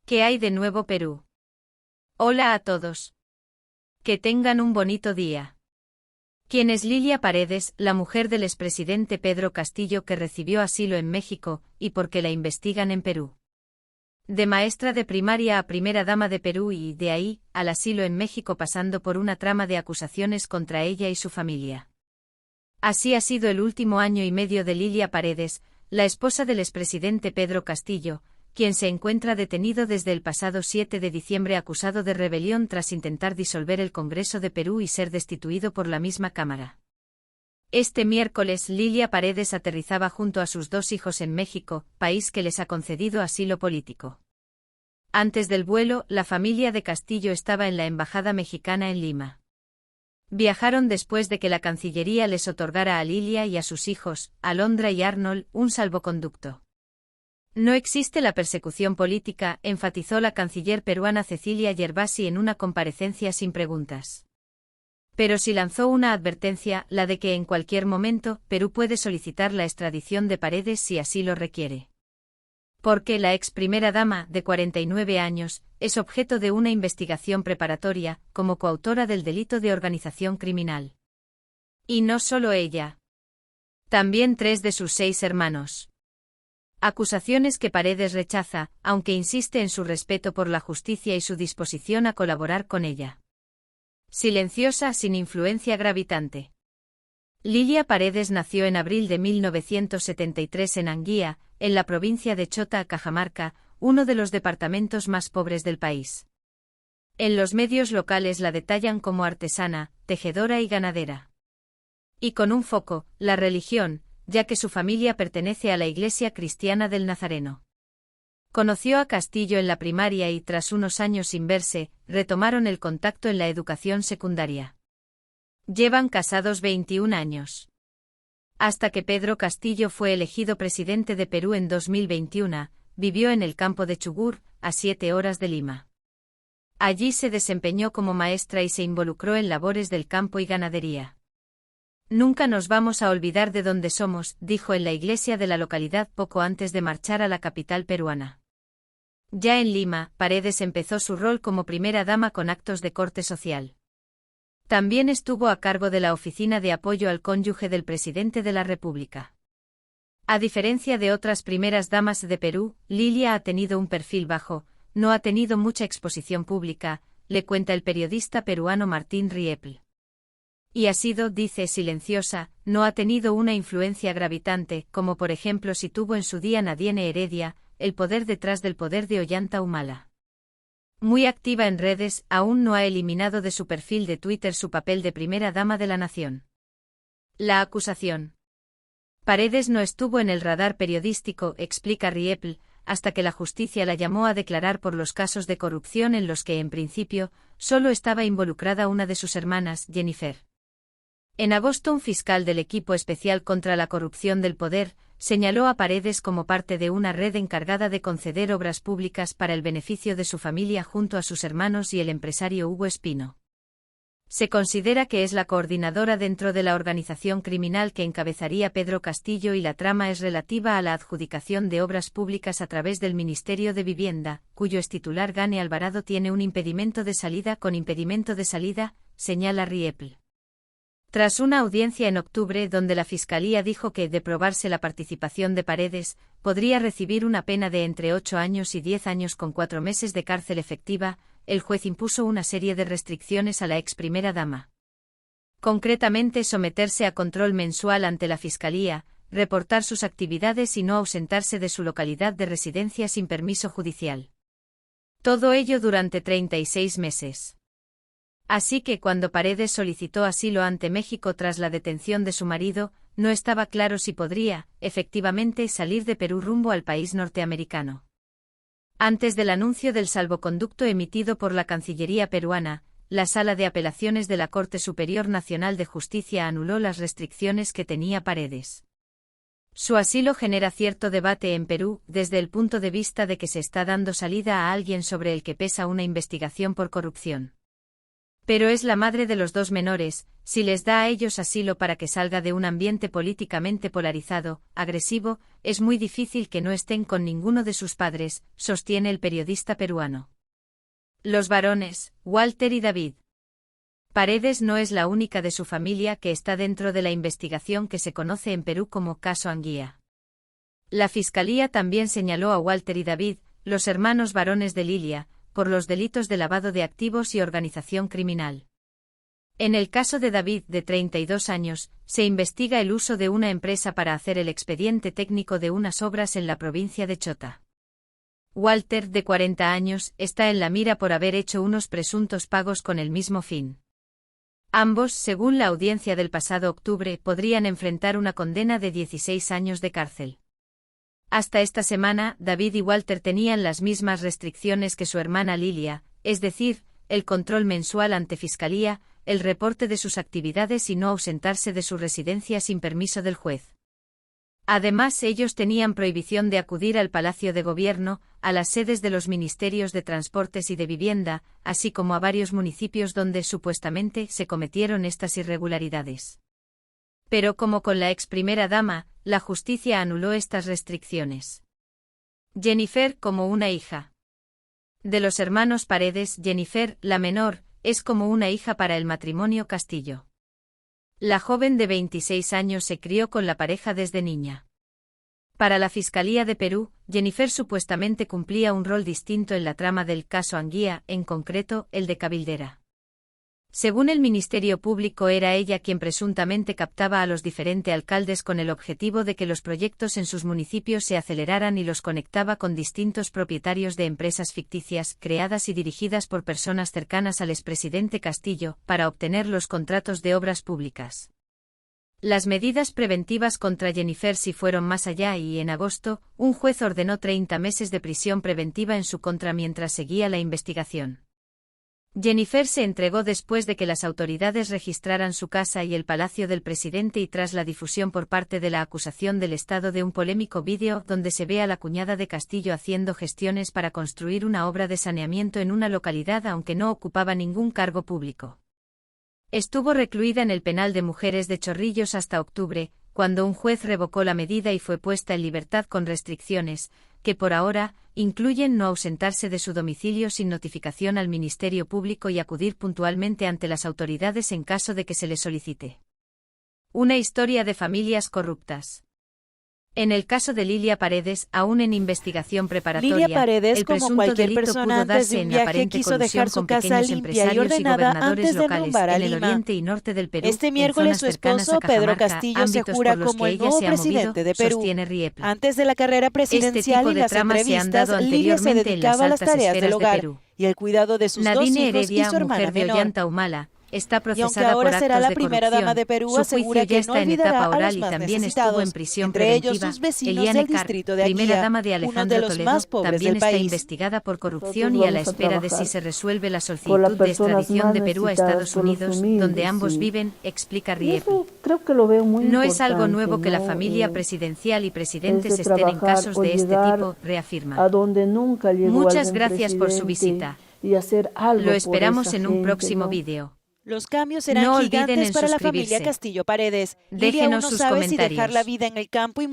¿Qué hay de nuevo, Perú? Hola a todos. Que tengan un bonito día. ¿Quién es Lilia Paredes, la mujer del expresidente Pedro Castillo que recibió asilo en México, y por qué la investigan en Perú? De maestra de primaria a primera dama de Perú y, de ahí, al asilo en México pasando por una trama de acusaciones contra ella y su familia. Así ha sido el último año y medio de Lilia Paredes, la esposa del expresidente Pedro Castillo, quien se encuentra detenido desde el pasado 7 de diciembre acusado de rebelión tras intentar disolver el Congreso de Perú y ser destituido por la misma Cámara. Este miércoles Lilia Paredes aterrizaba junto a sus 2 hijos en México, país que les ha concedido asilo político. Antes del vuelo, la familia de Castillo estaba en la embajada mexicana en Lima. Viajaron después de que la Cancillería les otorgara a Lilia y a sus hijos, Alondra y Arnold, un salvoconducto. No existe la persecución política, enfatizó la canciller peruana Cecilia Gervasi en una comparecencia sin preguntas. Pero sí lanzó una advertencia, la de que en cualquier momento, Perú puede solicitar la extradición de Paredes si así lo requiere. Porque la ex primera dama, de 49 años, es objeto de una investigación preparatoria, como coautora del delito de organización criminal. Y no solo ella. También 3 de sus 6 hermanos. Acusaciones que Paredes rechaza, aunque insiste en su respeto por la justicia y su disposición a colaborar con ella. Silenciosa sin influencia gravitante. Lilia Paredes nació en abril de 1973 en Anguía, en la provincia de Chota, Cajamarca, uno de los departamentos más pobres del país. En los medios locales la detallan como artesana, tejedora y ganadera. Y con un foco, la religión, ya que su familia pertenece a la Iglesia Cristiana del Nazareno. Conoció a Castillo en la primaria y tras unos años sin verse, retomaron el contacto en la educación secundaria. Llevan casados 21 años. Hasta que Pedro Castillo fue elegido presidente de Perú en 2021, vivió en el campo de Chugur, a 7 horas de Lima. Allí se desempeñó como maestra y se involucró en labores del campo y ganadería. Nunca nos vamos a olvidar de dónde somos, dijo en la iglesia de la localidad poco antes de marchar a la capital peruana. Ya en Lima, Paredes empezó su rol como primera dama con actos de corte social. También estuvo a cargo de la Oficina de Apoyo al Cónyuge del Presidente de la República. A diferencia de otras primeras damas de Perú, Lilia ha tenido un perfil bajo, no ha tenido mucha exposición pública, le cuenta el periodista peruano Martín Riepl. Y ha sido, dice, silenciosa, no ha tenido una influencia gravitante, como por ejemplo si tuvo en su día Nadine Heredia, el poder detrás del poder de Ollanta Humala. Muy activa en redes, aún no ha eliminado de su perfil de Twitter su papel de primera dama de la nación. La acusación. Paredes no estuvo en el radar periodístico, explica Riepl, hasta que la justicia la llamó a declarar por los casos de corrupción en los que en principio, solo estaba involucrada una de sus hermanas, Jennifer. En agosto un fiscal del Equipo Especial contra la Corrupción del Poder, señaló a Paredes como parte de una red encargada de conceder obras públicas para el beneficio de su familia junto a sus hermanos y el empresario Hugo Espino. Se considera que es la coordinadora dentro de la organización criminal que encabezaría Pedro Castillo y la trama es relativa a la adjudicación de obras públicas a través del Ministerio de Vivienda, cuyo extitular Gane Alvarado tiene un impedimento de salida con impedimento de salida, señala Riepl. Tras una audiencia en octubre donde la Fiscalía dijo que, de probarse la participación de Paredes, podría recibir una pena de entre 8 años y 10 años con 4 meses de cárcel efectiva, el juez impuso una serie de restricciones a la ex primera dama. Concretamente someterse a control mensual ante la Fiscalía, reportar sus actividades y no ausentarse de su localidad de residencia sin permiso judicial. Todo ello durante 36 meses. Así que cuando Paredes solicitó asilo ante México tras la detención de su marido, no estaba claro si podría, efectivamente, salir de Perú rumbo al país norteamericano. Antes del anuncio del salvoconducto emitido por la Cancillería peruana, la Sala de Apelaciones de la Corte Superior Nacional de Justicia anuló las restricciones que tenía Paredes. Su asilo genera cierto debate en Perú, desde el punto de vista de que se está dando salida a alguien sobre el que pesa una investigación por corrupción. Pero es la madre de los dos menores, si les da a ellos asilo para que salga de un ambiente políticamente polarizado, agresivo, es muy difícil que no estén con ninguno de sus padres, sostiene el periodista peruano. Los varones, Walter y David Paredes no es la única de su familia que está dentro de la investigación que se conoce en Perú como caso Anguía. La fiscalía también señaló a Walter y David, los hermanos varones de Lilia, por los delitos de lavado de activos y organización criminal. En el caso de David, de 32 años, se investiga el uso de una empresa para hacer el expediente técnico de unas obras en la provincia de Chota. Walter, de 40 años, está en la mira por haber hecho unos presuntos pagos con el mismo fin. Ambos, según la audiencia del pasado octubre, podrían enfrentar una condena de 16 años de cárcel. Hasta esta semana, David y Walter tenían las mismas restricciones que su hermana Lilia, es decir, el control mensual ante fiscalía, el reporte de sus actividades y no ausentarse de su residencia sin permiso del juez. Además, ellos tenían prohibición de acudir al Palacio de Gobierno, a las sedes de los Ministerios de Transportes y de Vivienda, así como a varios municipios donde supuestamente se cometieron estas irregularidades. Pero como con la ex primera dama, la justicia anuló estas restricciones. Jennifer como una hija. De los hermanos Paredes, Jennifer, la menor, es como una hija para el matrimonio Castillo. La joven de 26 años se crió con la pareja desde niña. Para la Fiscalía de Perú, Jennifer supuestamente cumplía un rol distinto en la trama del caso Anguía, en concreto, el de cabildera. Según el Ministerio Público, era ella quien presuntamente captaba a los diferentes alcaldes con el objetivo de que los proyectos en sus municipios se aceleraran y los conectaba con distintos propietarios de empresas ficticias, creadas y dirigidas por personas cercanas al expresidente Castillo, para obtener los contratos de obras públicas. Las medidas preventivas contra Jennifer sí fueron más allá y, en agosto, un juez ordenó 30 meses de prisión preventiva en su contra mientras seguía la investigación. Jennifer se entregó después de que las autoridades registraran su casa y el palacio del presidente y tras la difusión por parte de la acusación del Estado de un polémico vídeo donde se ve a la cuñada de Castillo haciendo gestiones para construir una obra de saneamiento en una localidad aunque no ocupaba ningún cargo público. Estuvo recluida en el penal de mujeres de Chorrillos hasta octubre, cuando un juez revocó la medida y fue puesta en libertad con restricciones, que por ahora incluyen no ausentarse de su domicilio sin notificación al Ministerio Público y acudir puntualmente ante las autoridades en caso de que se le solicite. Una historia de familias corruptas. En el caso de Lilia Paredes, aún en investigación preparatoria, Lilia Paredes, el como presunto cualquier delito persona pudo antes darse de un en viaje, aparente quiso colusión dejar su con casa pequeños limpia y empresarios y ordenada gobernadores antes de locales rumbar a en el Lima. oriente y norte del Perú, Este en miércoles zonas su cercanas esposo, a Pedro Cajamarca, Castillo, se ámbitos jura por los como que el ella nuevo se ha movido, presidente de Perú. sostiene Riepla. Antes de la carrera Este presidencial tipo y de las tramas se han dado entrevistas, Lilia se anteriormente en las dedicaba a las altas tareas del esferas de hogar Perú. y el cuidado de sus dos Nadine hijos y Heredia, su hermana mujer de menor. Ollanta Humala, está Y aunque procesada por ahora será actos la de primera dama corrupción, de Perú, su asegura juicio ya que no está en olvidará etapa a los oral y más también estuvo en necesitados, prisión entre ellos preventiva. sus vecinos Eliane del Carr, distrito de primera Anguía, dama de uno Alejandro de los Toledo, más pobres también del está país. investigada por corrupción Nosotros y a la vamos a espera de si trabajar se resuelve la por las solicitud de personas extradición más de Perú a necesitadas, Estados por los Unidos, donde humildes, ambos y viven, explica y Riepla. eso creo que lo veo muy No es algo importante, nuevo que la ¿no? familia presidencial y Es presidentes de estén en trabajar casos o de este llegar tipo, reafirma. a donde nunca llegó Muchas algún gracias por su presidente visita. y hacer Lo algo por esperamos esa en un gente, próximo ¿no? vídeo. Los cambios serán No olviden gigantes en para la familia suscribirse. Castillo Paredes. Lilia aún Déjenos no sus sabe si dejar la comentarios. vida en el campo y